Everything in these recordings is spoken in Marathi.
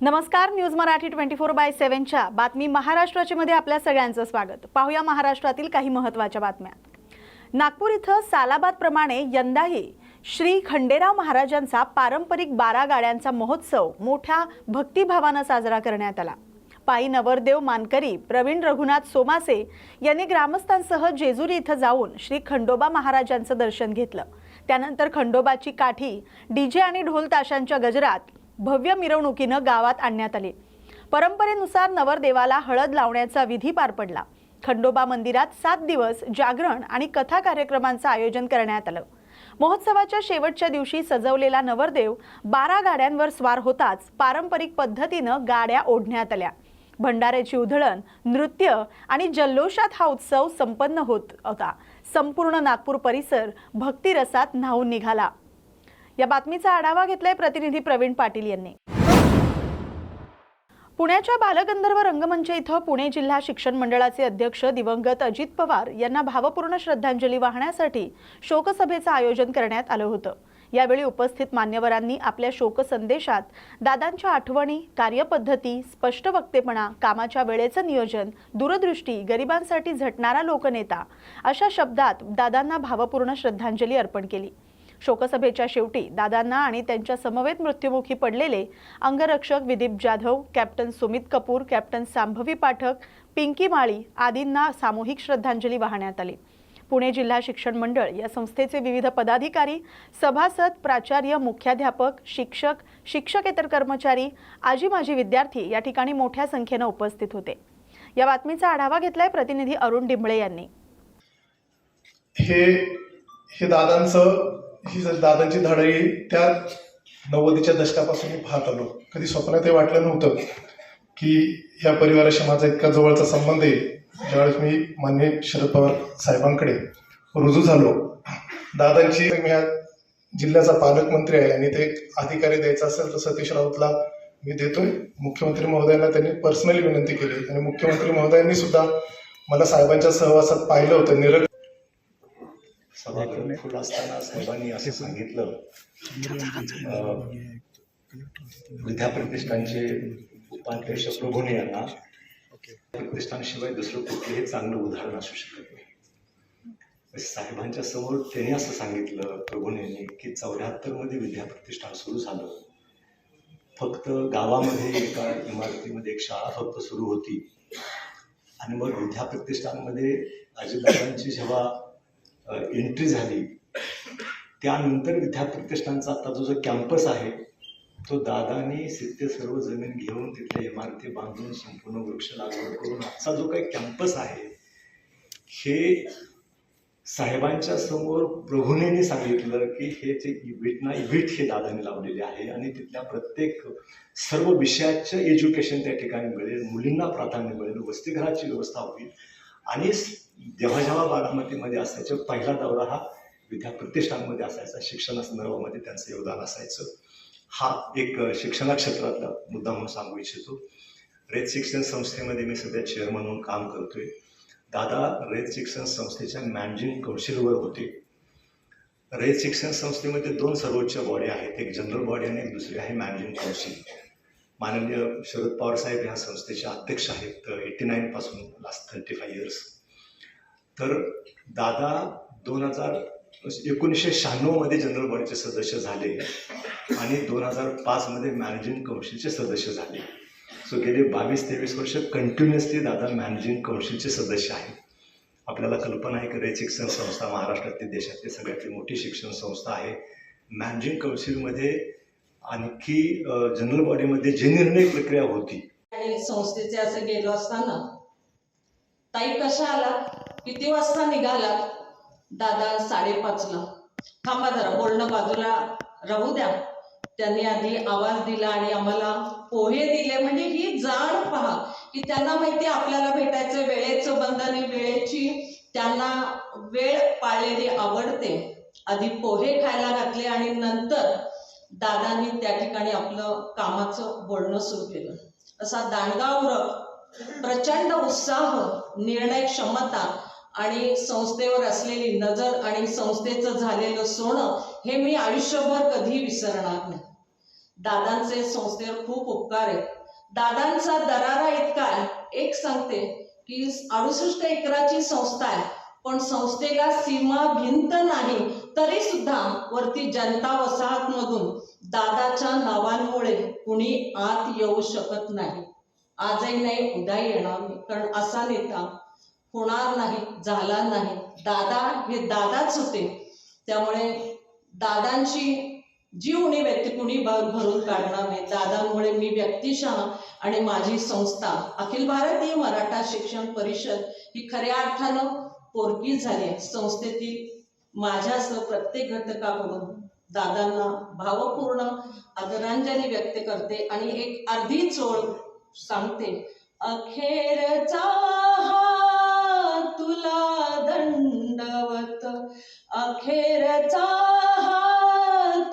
नमस्कार, न्यूज मराठी 24/7च्या बातमी महाराष्ट्राचे मध्ये आपल्या सगळ्यांचं स्वागत। पाहूया महाराष्ट्रातील काही महत्त्वाच्या बातम्या। नागपूर इथं सालाबाद प्रमाणे यंदाही श्री खंडेराव महाराजांचा पारंपरिक 12 गाड्यांचा महोत्सव मोठ्या भक्तिभावाने साजरा करण्यात आला। पायी नवरदेव मानकरी प्रवीण रघुनाथ सोमासे यांनी ग्रामस्थांसह जेजुरी इथं जाऊन श्री खंडोबा महाराजांचं दर्शन घेतलं। त्यानंतर खंडोबाची काठी डीजे आणि ढोल ताशांच्या गजरात भव्य मिरवणुकीने गावात आणण्यात आली। परंपरेनुसार नवरदेवाला हळद लावण्याचा विधी पार पडला। खंडोबा मंदिरात 7 दिवस जागरण आणि कथा कार्यक्रमांचं आयोजन करण्यात आलं। महोत्सवाच्या शेवटच्या दिवशी सजवलेला नवरदेव 12 गाड्यांवर स्वार होताच पारंपरिक पद्धतीने गाड्या ओढण्यात आल्या। भंडाऱ्याची उधळण, नृत्य आणि जल्लोषात हा उत्सव संपन्न होत होता। संपूर्ण नागपूर परिसर भक्तिरसात न्हाऊन निघाला। या बातमीचा आढावा घेतलाय प्रतिनिधी प्रवीण पाटील यांनी। पुण्याच्या बालगंधर्व रंगमंच इथं पुणे जिल्हा शिक्षण मंडळाचे अध्यक्ष दिवंगत अजित पवार यांना भावपूर्ण श्रद्धांजली वाहण्यासाठी शोकसभेचं आयोजन करण्यात आलं होतं। यावेळी उपस्थित मान्यवरांनी आपल्या शोक संदेशात दादांच्या आठवणी, कार्यपद्धती, स्पष्ट वक्तेपणा, कामाच्या वेळेचं नियोजन, दूरदृष्टी, गरिबांसाठी झटणारा लोकनेता अशा शब्दात दादांना भावपूर्ण श्रद्धांजली अर्पण केली। शोकसभेच्या शेवटी दादांना आणि त्यांच्या समवेत मृत्युमुखी पडलेले अंगरक्षक विदीप जाधव, कॅप्टन सुमित कपूर, कॅप्टन सांभवी पाठक, पिंकी माळी आदींना सामूहिक श्रद्धांजली वाहण्यात आली। पुणे जिल्हा शिक्षण मंडळ या संस्थेचे विविध पदाधिकारी, सभासद, प्राचार्य, मुख्याध्यापक, शिक्षक, शिक्षकेतर कर्मचारी, आजी माजी विद्यार्थी या ठिकाणी मोठ्या संख्येने उपस्थित होते। या बातमीचा आढावा घेतलाय प्रतिनिधी अरुण डिंबळे यांनी। हे दादांची धडई त्या 90च्या दशकापासून मी पाहत आलो। कधी स्वप्नातही वाटलं नव्हतं की या परिवाराशी माझा इतका जवळचा संबंध आहे। ज्यावेळेस मी माननीय शरद पवार साहेबांकडे रुजू झालो, दादांची मी या जिल्ह्याचा पालकमंत्री आहे आणि ते अधिकारी द्यायचा असेल तर सतीश राऊतला मी देतोय। मुख्यमंत्री महोदयांना त्यांनी पर्सनली विनंती केली आणि मुख्यमंत्री महोदयांनी सुद्धा मला साहेबांच्या सहवासात पाहिलं होतं। सभागृह फुल असताना साहेबांनी असं सांगितलं, विद्याप्रतिष्ठानचे उपाध्यक्ष प्रभूने यांना प्रतिष्ठानशिवाय दुसरं कुठलंही चांगलं उदाहरण असू शकत नाही। साहेबांच्या समोर त्यांनी असं सांगितलं प्रभूने की 74 मध्ये विद्याप्रतिष्ठान सुरू झालं। फक्त गावामध्ये एका इमारतीमध्ये एक शाळा फक्त सुरू होती आणि मग विद्याप्रतिष्ठानमध्ये अजितदादांची जेव्हा एंट्री झाली त्यानंतर विद्याप्रतिष्ठानचा आता जो कॅम्पस आहे तो दादांनी सर्व जमीन घेऊन तिथल्या इमारती बांधून संपूर्ण वृक्ष लागवड करून आजचा जो काही कॅम्पस आहे हे साहेबांच्या समोर प्रभूने सांगितलं की हे जे इव्हिट हे दादांनी लावलेले आहे आणि तिथल्या प्रत्येक सर्व विषयाचं एज्युकेशन त्या ठिकाणी मिळेल, मुलींना प्राधान्य मिळेल, वसतिगृहाची व्यवस्था होईल। आणि जेव्हा बारामतीमध्ये असायचं पहिला दौरा हा विद्याप्रतिष्ठानमध्ये असायचा, शिक्षणासंदर्भामध्ये त्यांचं योगदान असायचं। हा एक शिक्षणा क्षेत्रातला मुद्दा म्हणून सांगू इच्छितो। रयत शिक्षण संस्थेमध्ये मी सध्या चेअरमन म्हणून काम करतोय। दादा रयत शिक्षण संस्थेच्या मॅनेजिंग काउन्सिलवर होते। रयत शिक्षण संस्थेमध्ये 2 सर्वोच्च बॉडी आहेत, एक जनरल बॉडी आणि एक दुसरी आहे मॅनेजिंग काउन्सिल। माननीय शरद पवार साहेब ह्या संस्थेचे अध्यक्ष आहेत 89 पासून लास्ट 35 इयर्स। तर दादा 1996 मध्ये जनरल बॉडीचे सदस्य झाले आणि 2005 मध्ये मॅनेजिंग काउन्सिलचे सदस्य झाले। सो गेले 22-23 वर्ष कंटिन्युअसली दादा मॅनेजिंग काउन्सिलचे सदस्य आहेत। आपल्याला कल्पना आहे की रयत शिक्षण संस्था महाराष्ट्रातली देशातली सगळ्यात मोठी शिक्षण संस्था आहे। मॅनेजिंग काउन्सिलमध्ये आणखी जनरल बॉडीमध्ये जे निर्णय प्रक्रिया होती आणि संस्थेचे असं गेलो असताना ताई कशा आला, किती वाजता निघाला? दादा 5:30ला। थांबा जरा, बोलणं बाजूला राहू द्या। त्यांनी आधी आवाज दिला आणि आम्हाला पोहे दिले। म्हणजे ही जाण पहा की त्यांना माहिती आपल्याला भेटायचं, वेळेचं बंधन, वेळेची त्यांना वेळ पाळलेली आवडते। आधी पोहे खायला घातले आणि नंतर दादांनी त्या ठिकाणी आपलं कामाचं बोलणं सुरू केलं। असा दांडगा उरक, प्रचंड उत्साह, निर्णय क्षमता आणि संस्थेवर असलेली नजर आणि संस्थेचं झालेलं सोनं हे मी आयुष्यभर कधी विसरणार नाही। दादांचे संस्थेवर खूप उपकार आहेत. दादांचा दरारा इतका आहे, एक सांगते की 68 एकराची संस्था आहे, पण संस्थेला सीमा भिंत नाही, तरी सुद्धा वरती जनता वसाहत मधून दादाच्या नावांमुळे कुणी आत येऊ शकत नाही. आजही नाही, उद्याही येणार नाही, कारण असा नेता होणार नाही, झाला नाही. दादा हे दादाच होते. त्यामुळे दादांची जी उणीव आहे ती कुणी भरून काढणार नाही. दादांमुळे मी व्यक्तिशः आणि माझी संस्था अखिल भारतीय मराठा शिक्षण परिषद ही खऱ्या अर्थानं पोरकी झाली आहे. संस्थेतील माझ्यासह प्रत्येक घटकाकडून दादांना भावपूर्ण आदरांजली व्यक्त करते आणि एक अर्धी चोळ सांगते. अखेरचा हा तुला दंडवत, अखेरचा हा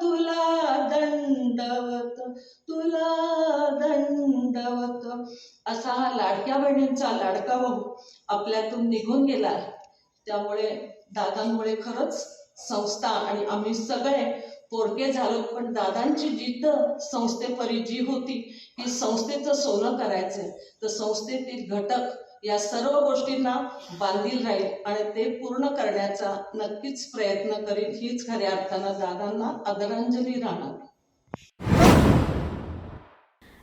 तुला दंडवत, तुला दंडवत. असा हा लाडक्या बहिणींचा लाडका भाऊ आपल्यातून निघून गेला. त्यामुळे दादांमुळे खरंच संस्था आणि आम्ही सगळे पोरके झालो, पण दादांची जिद्द संस्थेपरी जी होती की संस्थेचं सोनं करायचंय, तर संस्थेतील घटक या सर्व गोष्टींना बांधील राहील आणि ते पूर्ण करण्याचा नक्कीच प्रयत्न करील. हीच खऱ्या अर्थानं दादांना आदरांजली राहणार.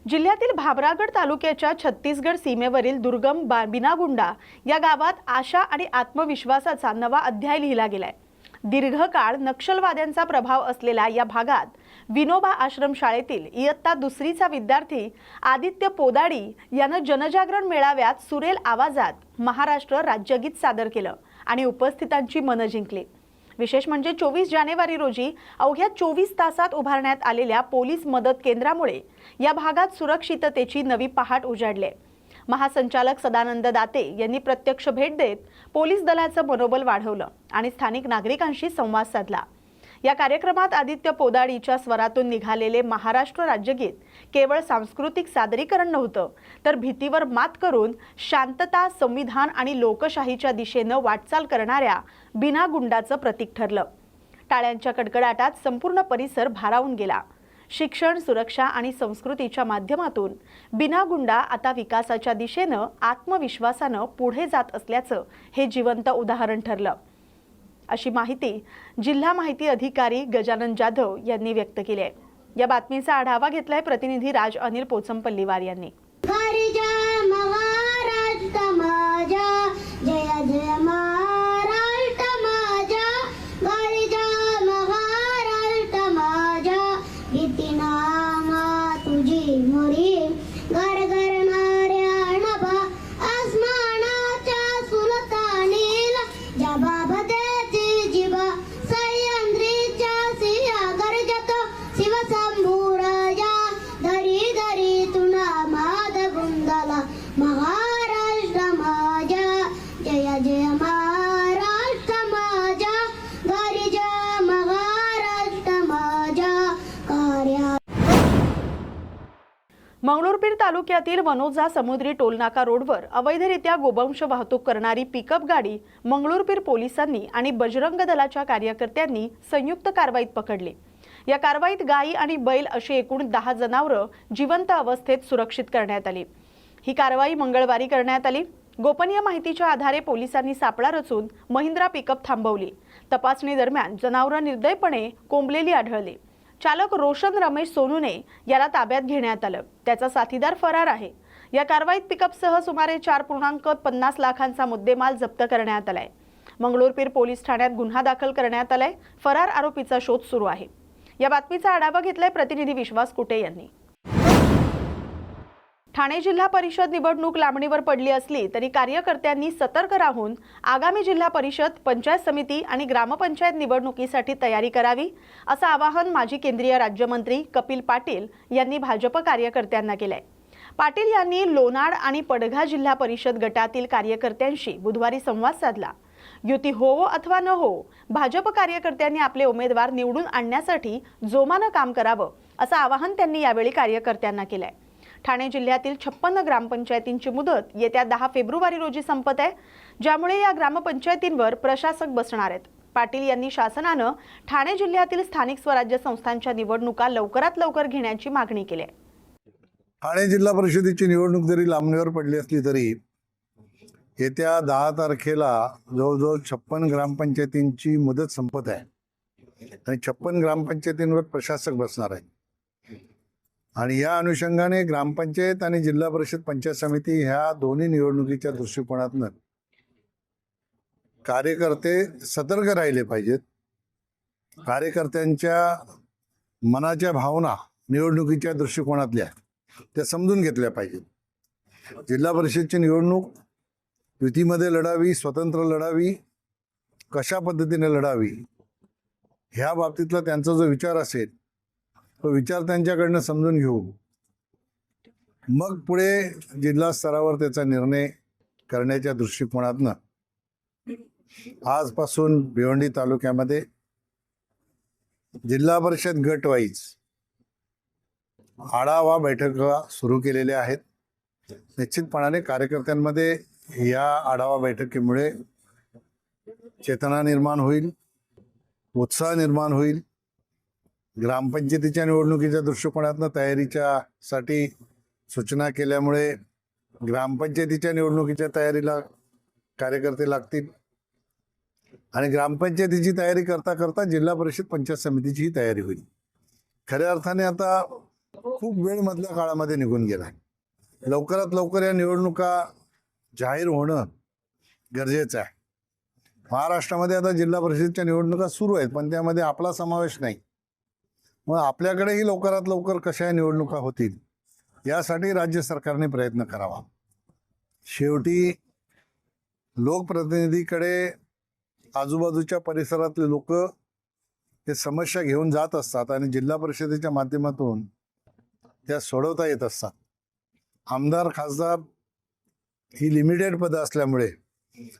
जिल्ह्यातील भामरागड तालुक्याच्या छत्तीसगड सीमेवरील दुर्गम बिनागुंडा या गावात आशा आणि आत्मविश्वासाचा नवा अध्याय लिहिला गेलाय. दीर्घकाळ नक्षलवाद्यांचा प्रभाव असलेल्या या भागात विनोबा आश्रम शाळेतील इयत्ता 2रीचा विद्यार्थी आदित्य पोदाडी यानं जनजागरण मेळाव्यात सुरेल आवाजात महाराष्ट्र राज्यगीत सादर केलं आणि उपस्थितांची मनं जिंकली. विशेष म्हणजे 24 जानेवारी रोजी अवघ्या 24 तासात उभारण्यात आलेल्या पोलीस मदत केंद्रामुळे या भागात सुरक्षिततेची नवी पहाट उजाडली. महासंचालक सदानंद दाते यांनी प्रत्यक्ष भेट देत पोलीस दलाचं मनोबल वाढवलं आणि स्थानिक नागरिकांशी संवाद साधला. या कार्यक्रमात आदित्य पोदाडीच्या स्वरातून निघालेले महाराष्ट्र राज्यगीत केवळ सांस्कृतिक सादरीकरण नव्हतं, तर भीतीवर मात करून शांतता, संविधान आणि लोकशाहीच्या दिशेनं वाटचाल करणाऱ्या बिनागुंडाचं प्रतीक ठरलं. टाळ्यांच्या कडकडाटात संपूर्ण परिसर भारावून गेला. शिक्षण, सुरक्षा आणि संस्कृतीच्या माध्यमातून बिनागुंडा आता विकासाच्या दिशेनं आत्मविश्वासानं पुढे जात असल्याचं हे जिवंत उदाहरण ठरलं, अशी माहिती जिल्हा माहिती अधिकारी गजानन जाधव यांनी व्यक्त केली आहे. या बातमीचा आढावा घेतलाय प्रतिनिधी राज अनिल पोचमपल्लीवार यांनी. जय जय महाराष्ट्र माझा, गारीजा महाराष्ट्र माझा, गीती नामा तुझी मोरी, घर घरणाऱ्या नभा आसमानाच्या सुलतानीला, जबाबदेची जिबा सह्याद्रीच्या सिंहा गर्जत शिवशंभूराजा, धरी धरी तुना माद गुंदला महाराष्ट्र माझा, जय जय महाराष्ट्र माझा, गारीजा महाराष्ट्र माझा कार्या. मंगळूरपीर तालुक्यातील वनोजा समुद्री टोलनाका रोडवर अवैधरित्या गोवंश वाहतूक करणारी पिकअप गाडी मंगळूरपीर पोलिसांनी आणि बजरंग दलाच्या कार्यकर्त्यांनी संयुक्त कारवाईत पकडली. या कारवाईत गायी आणि बैल अशी एकूण 10 जनावरं जिवंत अवस्थेत सुरक्षित करण्यात आली. ही कारवाई मंगळवारी करण्यात आली. गोपनीय माहितीच्या आधारे पोलिसांनी सापळा रचून महिंद्रा पिकअप थांबवली. तपासणी दरम्यान जनावरं निर्दयपणे कोंबलेली आढळली. चालक रोशन रमेश सोनुने याला ताब्यात घेण्यात आलं. त्याचा साथीदार फरार आहे. या कारवाईत पिकअपसह सुमारे 4.50 लाखांचा मुद्देमाल जप्त करण्यात आलाय. मंगळूरपीर पोलीस ठाण्यात गुन्हा दाखल करण्यात आलाय. फरार आरोपीचा शोध सुरू आहे. या बातमीचा आढावा घेतलाय प्रतिनिधी विश्वास कुटे यांनी. ठाणे जिल्हा परिषद निवडणूक लांबणीवर पडली असली तरी कार्यकर्त्यांनी सतर्क राहून आगामी जिल्हा परिषद, पंचायत समिती आणि ग्रामपंचायत निवडणुकीसाठी तयारी करावी, असं आवाहन माजी केंद्रीय राज्यमंत्री कपिल पाटील यांनी भाजप कार्यकर्त्यांना केलंय. पाटील यांनी लोणाड आणि पडघा जिल्हा परिषद गटातील कार्यकर्त्यांशी बुधवारी संवाद साधला. युती होवो अथवा न हो, भाजप कार्यकर्त्यांनी आपले उमेदवार निवडून आणण्यासाठी जोमानं काम करावं, असं आवाहन त्यांनी यावेळी कार्यकर्त्यांना केलंय. ठाणे जिल्ह्यातील 56 ग्रामपंचायतींची मुदत येत्या 10 फेब्रुवारी रोजी संपत आहे, ज्यामुळे या ग्रामपंचायतींवर प्रशासक बसणार आहेत. पाटील यांनी शासनानं ठाणे जिल्ह्यातील स्थानिक स्वराज्य संस्थांच्या निवडणुका लवकरात लवकर घेण्याची मागणी केली आहे. ठाणे जिल्हा परिषदेची निवडणूक जरी लांबणीवर पडली असली तरी येत्या 10 तारखेला जवळजवळ 56 ग्रामपंचायतींची मुदत संपत आहे आणि 56 ग्रामपंचायतींवर प्रशासक बसणार आहे. आणि या अनुषंगाने ग्रामपंचायत आणि जिल्हा परिषद पंचायत समिती ह्या दोन्ही निवडणुकीच्या दृष्टिकोनातून कार्यकर्ते सतर्क राहिले पाहिजेत. कार्यकर्त्यांच्या मनाच्या भावना निवडणुकीच्या दृष्टिकोनातल्या त्या समजून घेतल्या पाहिजेत. जिल्हा परिषदची निवडणूक युतीमध्ये लढावी, स्वतंत्र लढावी, कशा पद्धतीने लढावी ह्या बाबतीतला त्यांचा जो विचार असेल तो विचार त्यांच्याकडनं समजून घेऊ, मग पुढे जिल्हा स्तरावर त्याचा निर्णय करण्याच्या दृष्टिकोनातनं आजपासून भिवंडी तालुक्यामध्ये जिल्हा परिषद गट वाईज आढावा बैठका सुरू केलेल्या आहेत. निश्चितपणाने कार्यकर्त्यांमध्ये या आढावा बैठकीमुळे चेतना निर्माण होईल, उत्साह निर्माण होईल. ग्रामपंचायतीच्या निवडणुकीच्या दृष्टिकोनातनं तयारीच्या साठी सूचना केल्यामुळे ग्रामपंचायतीच्या निवडणुकीच्या तयारीला कार्यकर्ते लागतील आणि ग्रामपंचायतीची तयारी करता करता जिल्हा परिषद पंचायत समितीचीही तयारी होईल. खऱ्या अर्थाने आता खूप वेळ मधल्या काळामध्ये निघून गेला. लवकरात लवकर या निवडणुका जाहीर होणं गरजेचं आहे. महाराष्ट्रामध्ये आता जिल्हा परिषदेच्या निवडणुका सुरू आहेत पण त्यामध्ये आपला समावेश नाही. मग आपल्याकडेही लवकरात लवकर कशा या निवडणुका होतील यासाठी राज्य सरकारने प्रयत्न करावा. शेवटी लोकप्रतिनिधीकडे आजूबाजूच्या परिसरातले लोक ते समस्या घेऊन जात असतात आणि जिल्हा परिषदेच्या माध्यमातून त्या सोडवता येत असतात. आमदार खासदार ही लिमिटेड पदं असल्यामुळे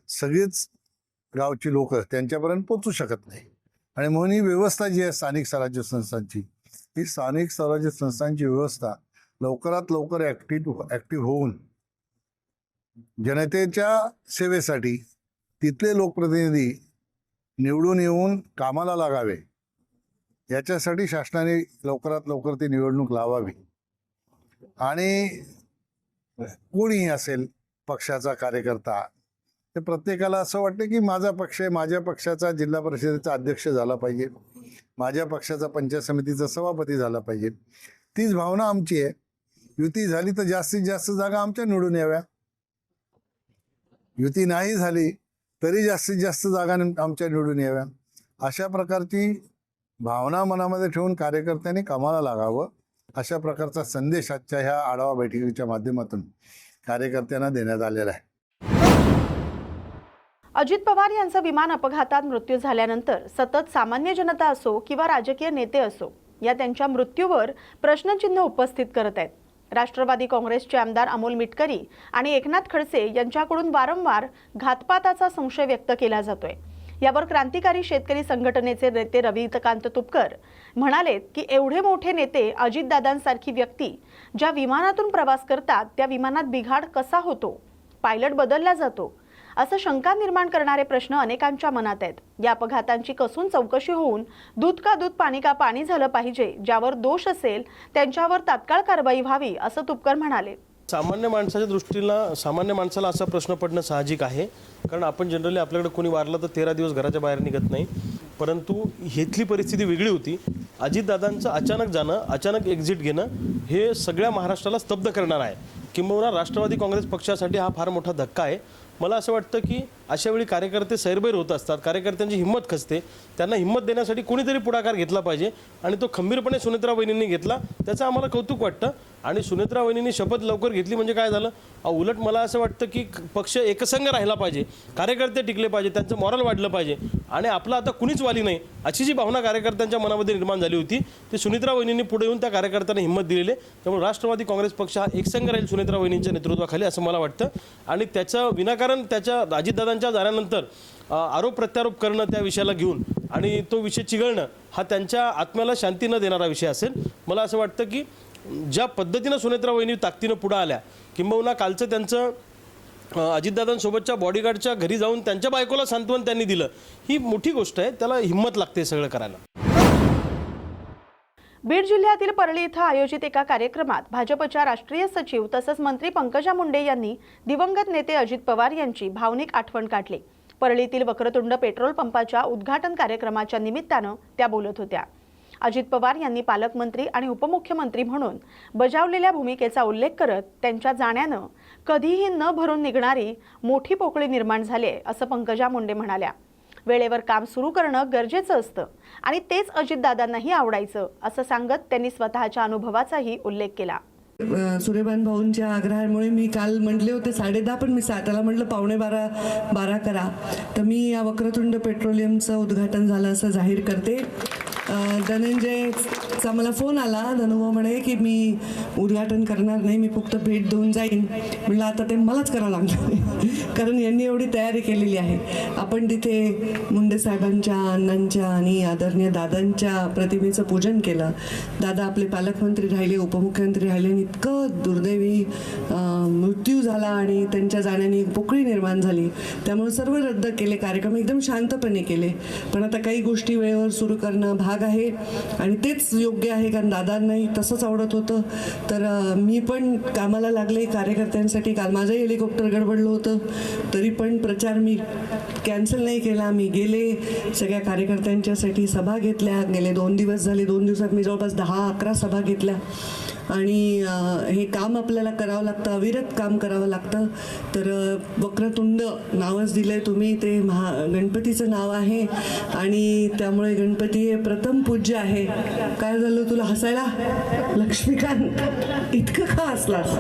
सगळीच गावची लोक त्यांच्यापर्यंत पोचू शकत नाही आणि म्हणून ही व्यवस्था जी आहे स्थानिक स्वराज्य संस्थांची, ही स्थानिक स्वराज्य संस्थांची व्यवस्था लवकरात लवकर ॲक्टिव्ह होऊन जनतेच्या सेवेसाठी तिथले लोकप्रतिनिधी निवडून येऊन कामाला लागावे याच्यासाठी शासनाने लवकरात लवकर ती निवडणूक लावावी. आणि कोणीही असेल पक्षाचा कार्यकर्ता, ते प्रत्येकाला असं वाटतं की माझा पक्ष आहे, माझ्या पक्षाचा जिल्हा परिषदेचा अध्यक्ष झाला पाहिजे, माझ्या पक्षाचा पंचायत समितीचा सभापती झाला पाहिजे. तीच भावना आमची आहे. युती झाली तर जास्तीत जास्त जागा आमच्या निवडून याव्या, युती नाही झाली तरी जास्तीत जास्त जागा आमच्या निवडून याव्या, अशा प्रकारची भावना मनामध्ये ठेवून कार्यकर्त्यांनी कामाला लागावं, अशा प्रकारचा संदेश आजच्या ह्या आढावा बैठकीच्या माध्यमातून कार्यकर्त्यांना देण्यात आलेला आहे. अजित पवार यांचा विमान अपघातात मृत्यू झाल्यानंतर सतत सामान्य जनता असो किंवा राजकीय नेते असो या त्यांच्या मृत्यूवर प्रश्नचिन्ह उपस्थित करत आहेत. राष्ट्रवादी काँग्रेसचे आमदार अमोल मिटकरी आणि एकनाथ खडसे यांच्याकडून वारंवार घातपाताचा संशय व्यक्त केला जातोय. यावर क्रांतिकारी शेतकरी संघटनेचे नेते रविकांत तुपकर म्हणालेत की एवढे मोठे नेते अजितदादांसारखी व्यक्ती ज्या विमानातून प्रवास करतात त्या विमानात बिघाड कसा होतो, पायलट बदलला जातो, असं शंका निर्माण करणारे प्रश्न अनेकांच्या मनात आहेत. या अपघातांची कसून चौकशी होऊन दूध का दूध पाणी का पाणी झालं पाहिजे. ज्यावर दोष असेल त्यांच्यावर तात्काळ कारवाई व्हावी असं तुपकर म्हणाले. सामान्य माणसाच्या दृष्टीनं सामान्य माणसाला असा प्रश्न पडणं साहजिक आहे, कारण आपण जनरली आपल्याकडे कोणी वारलं तर 13 दिवस घराच्या बाहेर निघत नाही. परंतु इथली परिस्थिती वेगळी होती. अजितदादांचं अचानक जाणं, अचानक एक्झिट घेणं हे सगळ्या महाराष्ट्राला स्तब्ध करणार आहे. किंबहुना राष्ट्रवादी काँग्रेस पक्षासाठी हा फार मोठा धक्का आहे. मला असं वाटतं की अशा वेळी कार्यकर्ते सैरभैर होत असतात, कार्यकर्त्यांची हिंमत खचते. त्यांना हिंमत देण्यासाठी कोणीतरी पुढाकार घेतला पाहिजे आणि तो खंबीरपणे सुनेत्रा वहिनींनी घेतला, त्याचं आम्हाला कौतुक वाटतं. आणि सुनेत्रा वहिनींनी शपथ लवकर घेतली म्हणजे काय झालं, उलट मला असं वाटतं की पक्ष एकसंघ राहिला पाहिजे, कार्यकर्ते टिकले पाहिजे, त्यांचं मॉरल वाढलं पाहिजे आणि आपलं आता कुणीच वाली नाही अशी जी भावना कार्यकर्त्यांच्या मनामध्ये निर्माण झाली होती ती सुनेत्रा वहिनींनी पुढे येऊन त्या कार्यकर्त्यांना हिंमत दिलेली. त्यामुळे राष्ट्रवादी काँग्रेस पक्ष हा एकसंघ राहील सुनेत्रा वहिनींच्या नेतृत्वाखाली असं मला वाटतं. आणि त्याचं विनाकारण त्याच्या अजितदादांच्या जाण्यानंतर आरोप प्रत्यारोप करणं त्या विषयाला घेऊन आणि तो विषय चिघळणं हा त्यांच्या आत्म्याला शांती न देणारा विषय असेल. मला असं वाटतं की ज्या पद्धतीनं सुनेत्रा वहिनी ताकदीनं पुढं आल्या, किंबहुना कालचं त्यांचं अजितदादांसोबतच्या बॉडीगार्डच्या घरी जाऊन त्यांच्या बायकोला सांत्वन त्यांनी दिलं, ही मोठी गोष्ट आहे. त्याला हिंमत लागते सगळं करायला. बीड जिल्ह्यातील परळी इथं आयोजित एका कार्यक्रमात भाजपच्या राष्ट्रीय सचिव तसंच मंत्री पंकजा मुंडे यांनी दिवंगत नेते अजित पवार यांची भावनिक आठवण काढली. परळीतील वक्रतुंड पेट्रोल पंपाच्या उद्घाटन कार्यक्रमाच्या निमित्तानं त्या बोलत होत्या. अजित पवार यांनी पालकमंत्री आणि उपमुख्यमंत्री म्हणून बजावलेल्या भूमिकेचा उल्लेख करत त्यांच्या जाण्यानं कधीही न भरून निघणारी मोठी पोकळी निर्माण झाली आहे असं पंकजा मुंडे म्हणाल्या. वेळेवर काम सुरू करणं गरजेचं असतं आणि तेच अजितदादांनाही आवडायचं असं सांगत त्यांनी स्वतःच्या अनुभवाचाही उल्लेख केला. सूर्यभान भाऊंच्या आग्रहामुळे मी काल म्हटले होते 10:30, पण मी त्याला म्हटलं 11:15 करा. तर मी या वक्रतुंड पेट्रोलियमचं उद्घाटन झालं असं जाहीर करते. धनंजयचा मला फोन आला. धनुभाऊ म्हणे की मी उद्घाटन करणार नाही, मी फक्त भेट देऊन जाईन. म्हटलं आता ते मलाच करावं लागलं कारण यांनी एवढी तयारी केलेली आहे. आपण तिथे मुंडे साहेबांच्या, अण्णांच्या आणि आदरणीय दादांच्या प्रतिमेचं पूजन केलं. दादा आपले पालकमंत्री राहिले, उपमुख्यमंत्री राहिले आणि इतकं दुर्दैवी मृत्यू झाला आणि त्यांच्या जाण्याने पोकळी निर्माण झाली. त्यामुळे सर्व रद्द केले, कार्यक्रम एकदम शांतपणे केले. पण आता काही गोष्टी वेळेवर सुरू करणं भाग आहे आणि तेच योग्य आहे, कारण दादांनाही तसंच आवडत होतं. तर मी पण कामाला लागले कार्यकर्त्यांसाठी. काल माझं हेलिकॉप्टर गडबडलं होतं तरी पण प्रचार मी कॅन्सल नाही केला. मी गेले, सगळ्या कार्यकर्त्यांच्यासाठी सभा घेतल्या. गेले 2 दिवस झाले, 2 दिवसात मी जवळपास 10-11 सभा घेतल्या. आणि हे काम आपल्याला करावं लागतं, अविरत काम करावं लागतं. तर वक्रतुंड नावच दिलं आहे तुम्ही, ते गणपतीचं नाव आहे आणि त्यामुळे गणपती हे प्रथम पूज्य आहे. काय झालं तुला हसायला लक्ष्मीकांत, इतकं का हसलास?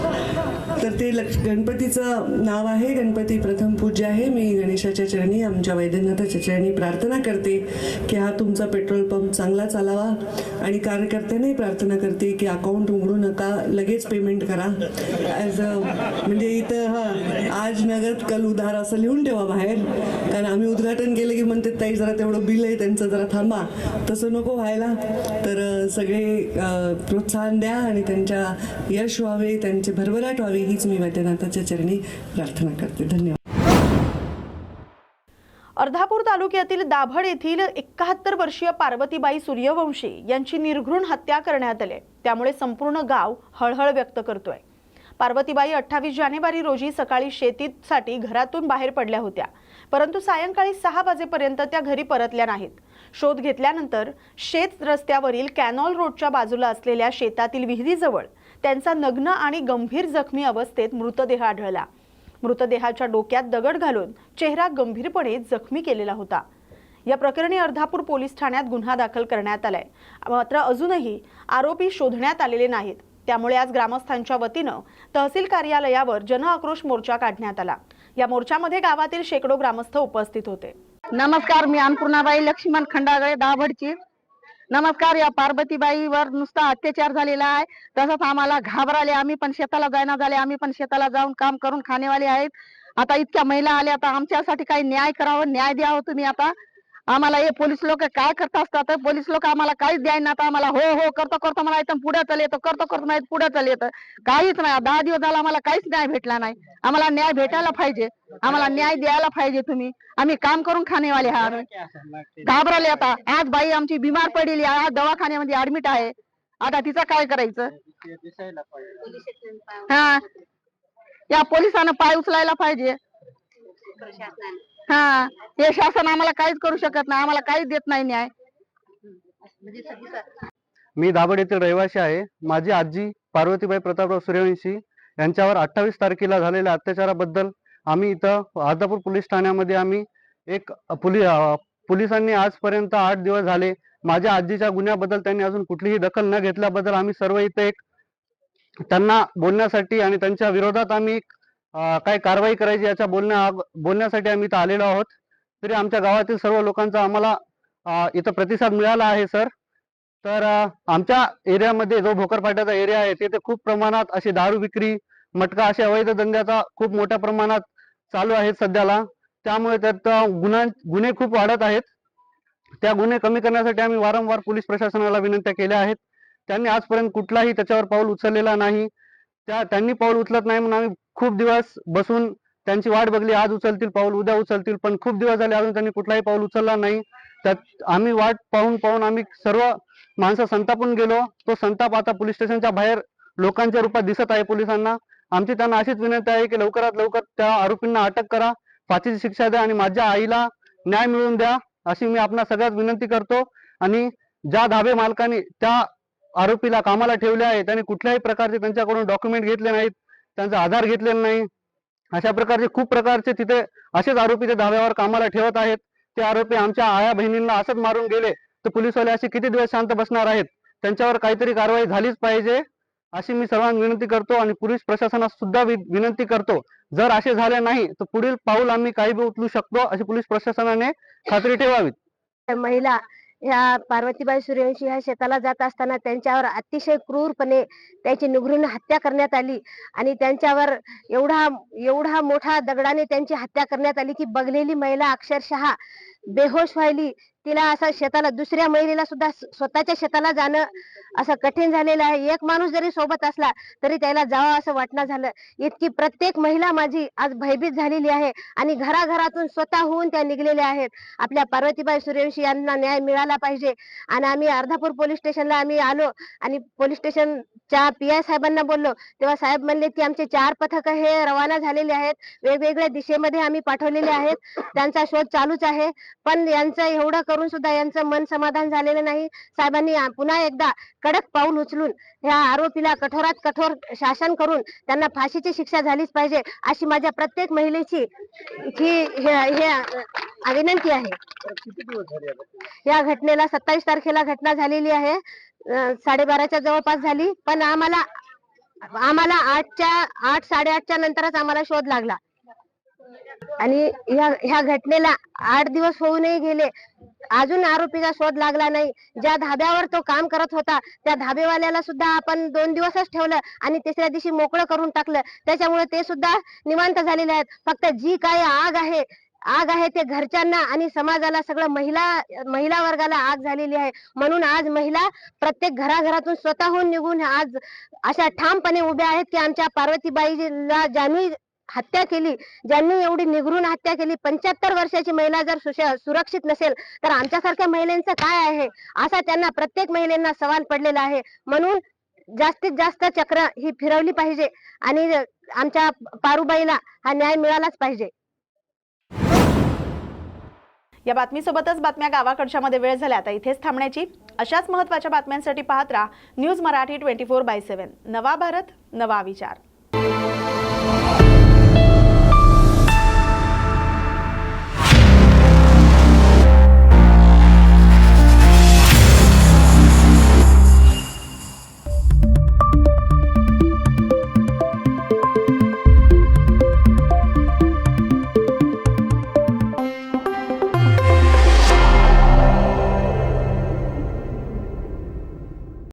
तर ते गणपतीचं नाव आहे, गणपती प्रथम पूज्य आहे. मी गणेशाच्या चरणी, आमच्या वैद्यनाथाच्या चरणी प्रार्थना करते की हा तुमचा पेट्रोल पंप चांगला चालावा. आणि कार्यकर्त्यांनाही प्रार्थना करते की अकाउंट उघडू नका, लगेच पेमेंट करा. म्हणजे इथं आज नगद कल उधार असं लिहून ठेवा बाहेर, कारण आम्ही उद्घाटन केलं की म्हणते ताई जरा तेवढं बिल आहे त्यांचं जरा थांबा. तसं नको व्हायला. तर सगळे प्रोत्साहन द्या आणि त्यांच्या यश व्हावे, त्यांचे भरभराट व्हावे हीच मी वैद्यनाथाच्या चरणी प्रार्थना करते. धन्यवाद. अर्धापूर तालुक्यातील दाभड येथील 71 वर्षीय पार्वतीबाई सूर्यवंशी यांची निर्घृण हत्या करण्यात आली. त्यामुळे संपूर्ण गाव हळहळ व्यक्त करतोय. पार्वतीबाई 28 जानेवारी रोजी सकाळी शेतीसाठी घरातून बाहेर पडल्या होत्या, परंतु सायंकाळी 6 वाजेपर्यंत त्या घरी परतल्या नाहीत. शोध घेतल्यानंतर शेत रस्त्यावरील कॅनॉल रोडच्या बाजूला असलेल्या शेतातील विहिरीजवळ त्यांचा नग्न आणि गंभीर जखमी अवस्थेत मृतदेह आढळला. मृतदेहाच्या डोक्यात दगड घालून चेहरा गंभीरपणे जखमी केलेला होता. या प्रकरणी अर्धापूर पोलीस ठाण्यात गुन्हा दाखल करण्यात आलाय. मात्र अजूनही आरोपी शोधण्यात आलेले नाहीत. त्यामुळे आज ग्रामस्थांच्या वतीनं तहसील कार्यालयावर जनआक्रोश मोर्चा काढण्यात आला. या मोर्चामध्ये गावातील शेकडो ग्रामस्थ उपस्थित होते. नमस्कार, मी अन्नपूर्णाबाई लक्ष्मण खंडागळे दाभडची. नमस्कार. या पार्वतीबाईवर नुसता अत्याचार झालेला आहे, तसंच आम्हाला घाबराले. आम्ही पण शेताला जायना झाले, आम्ही पण शेताला जाऊन काम करून खाणेवाले आहेत. आता इतक्या महिला आल्या, आता आमच्यासाठी काही न्याय करावं, न्याय द्यावं तुम्ही. आता आम्हाला हे पोलीस लोक काय करत असतात, पोलीस लोक आम्हाला काहीच द्याय ना. आता आम्हाला हो हो करतो करतो म्हणा येतं, पुढे चाल येतं, करतो करतो म्हणा पुढे चाल येतं, काहीच नाही. 10 दिवस झाला आम्हाला काहीच न्याय भेटला नाही. आम्हाला न्याय भेटायला पाहिजे, आम्हाला न्याय द्यायला पाहिजे तुम्ही. आम्ही काम करून खाणेवाले आहात. घाबरले. आता आज बाई आमची बिमार पडलेली आहे, आज दवाखान्यामध्ये ऍडमिट आहे. आता तिचं काय करायचं? हा, या पोलिसांना पाय उचलायला पाहिजे. हा, हे शासन आम्हाला काहीच करू शकत नाही, आम्हाला काहीच देत नाही न्याय. मी दाभड येथील रहिवासी आहे. माझी आजी पार्वतीबाई प्रतापराव सूर्यवंशी यांच्यावर 28 तारखेला झालेल्या अत्याचाराबद्दल आम्ही इथं अर्धापूर पोलीस ठाण्यामध्ये आम्ही एक पोलिसांनी आजपर्यंत 8 दिवस झाले माझ्या आजीच्या गुन्ह्याबद्दल त्यांनी अजून कुठलीही दखल न घेतल्याबद्दल आम्ही सर्व इथे एक त्यांना बोलण्यासाठी आणि त्यांच्या विरोधात आम्ही काय कारवाई करायची याच्या बोलण्यासाठी आम्ही इथं आलेलो आहोत. तरी आमच्या गावातील सर्व लोकांचा आम्हाला इथं प्रतिसाद मिळाला आहे सर. तर आमच्या एरियामध्ये जो भोकरपाट्याचा एरिया आहे तिथे खूप प्रमाणात अशी दारू विक्री, मटका अशा अवैध धंद्याचा खूप मोठ्या प्रमाणात चालू आहेत सध्याला. त्यामुळे त्यात गुन्हे खूप वाढत आहेत. त्या गुन्हे कमी करण्यासाठी आम्ही वारंवार पोलीस प्रशासनाला विनंत्या केल्या आहेत. त्यांनी आजपर्यंत कुठलाही त्याच्यावर पाऊल उचललेला नाही. त्यांनी पाऊल उचलत नाही म्हणून आम्ही खूप दिवस बसून त्यांची वाट बघली, आज उचलतील पाऊल, उद्या उचलतील, पण खूप दिवस झाले अजून त्यांनी कुठलाही पाऊल उचलला नाही. त्यात आम्ही वाट पाहून आम्ही सर्व माणसं संतापून गेलो. तो संताप आता पोलीस स्टेशनच्या बाहेर लोकांच्या रूपात दिसत आहे पोलिसांना. आमची त्यांना अशीच विनंती आहे की लवकरात लवकर त्या आरोपींना अटक करा, फाशीची शिक्षा द्या आणि माझ्या आईला न्याय मिळवून द्या, अशी मी आपणा सगळ्यात विनंती करतो. आणि ज्या धाबे मालकांनी त्या आरोपीला कामाला ठेवले आहे त्यांनी कुठल्याही प्रकारचे त्यांच्याकडून डॉक्युमेंट घेतले नाहीत, त्यांचा आधार घेतलेला नाही. अशा प्रकारचे खूप प्रकारचे तिथे असेच आरोपी त्या धाब्यावर कामाला ठेवत आहेत. ते आरोपी आमच्या आया बहिणींना असंच मारून गेले तर पोलीसवाले असे किती दिवस शांत बसणार आहेत? त्यांच्यावर काहीतरी कारवाई झालीच पाहिजे अशी मी सर्वांना विनंती करतो. आणि पोलीस प्रशासनास सुद्धा विनंती करतो, जर असे झाले नाही तर पुढील पाऊल आम्ही काही बी उचलू शकतो अशी पोलीस प्रशासनाने खात्री ठेवावी. महिला ह्या पार्वतीबाई सूर्यवंशी ह्या शेताला जात असताना त्यांच्यावर अतिशय क्रूरपणे त्यांची निगरून हत्या करण्यात आली आणि त्यांच्यावर एवढा मोठा दगडाने त्यांची हत्या करण्यात आली की बघलेली महिला अक्षरशः बेहोश व्हायली. तिला असं शेताला, दुसऱ्या महिलेला सुद्धा स्वतःच्या शेताला जाणं असं कठीण झालेलं आहे. एक माणूस जरी सोबत असला तरी त्याला जावं असं वाटणं झालं. इतकी प्रत्येक महिला माझी आज भयभीत झालेली आहे आणि घराघरातून स्वतःहून त्या निघलेल्या आहेत. आपल्या पार्वतीबाई सूर्यवंशी यांना न्याय मिळाला पाहिजे. आणि आम्ही अर्धापूर पोलीस स्टेशनला आम्ही आलो आणि पोलीस स्टेशनच्या PI साहेबांना बोललो, तेव्हा साहेब म्हणले की आमचे 4 पथक हे रवाना झालेले आहेत, वेगवेगळ्या दिशेमध्ये आम्ही पाठवलेले आहेत, त्यांचा शोध चालूच आहे. पण यांचं एवढं करून सुद्धा यांचं मन समाधान झालेलं नाही. साहेबांनी पुन्हा एकदा कडक पाऊल उचलून ह्या आरोपीला कठोरात कठोर शासन करून त्यांना फाशीची शिक्षा झालीच पाहिजे अशी माझ्या प्रत्येक महिलेची विनंती आहे. या घटनेला 27 तारखेला घटना झालेली आहे, 12:30च्या जवळपास झाली. पण आम्हाला 8-8:30च्या नंतरच आम्हाला शोध लागला आणि ह्या घटनेला 8 दिवस होऊनही गेले, अजून आरोपीचा शोध लागला नाही. ज्या धाब्यावर तो काम करत होता त्या धाबेवाल्याला सुद्धा आपण 2 दिवसच ठेवलं आणि तिसऱ्या दिवशी मोकळं करून टाकलं. त्याच्यामुळे ते सुद्धा निवांत झालेले आहेत. फक्त जी काही आग आहे ते घरच्यांना आणि समाजाला, सगळं महिला वर्गाला आग झालेली आहे. म्हणून आज महिला प्रत्येक घराघरातून स्वतःहून निघून आज अशा ठामपणे उभ्या आहेत की आमच्या पार्वतीबाईला ज्यांनी हत्या केली, ज्यांनी एवढी निगरून हत्या केली, 75 वर्षाची महिला जर सुरक्षित नसेल तर आमच्यासारख्या महिलांचं काय आहे असा त्यांना प्रत्येक महिलांना सवाल पडलेला आहे. म्हणून जास्तीत जास्त चक्र ही फिरवली पाहिजे आणि आमच्या पारुबाईला हा न्याय मिळालाच पाहिजे. या बातमीसोबतच बातम्या गावाकडच्या मध्ये वेळ झाल्या आता इथेच थांबण्याची. अशाच महत्त्वाच्या बातम्यांसाठी पाहत राहा न्यूज मराठी 24/7. नवा भारत, नवा विचार.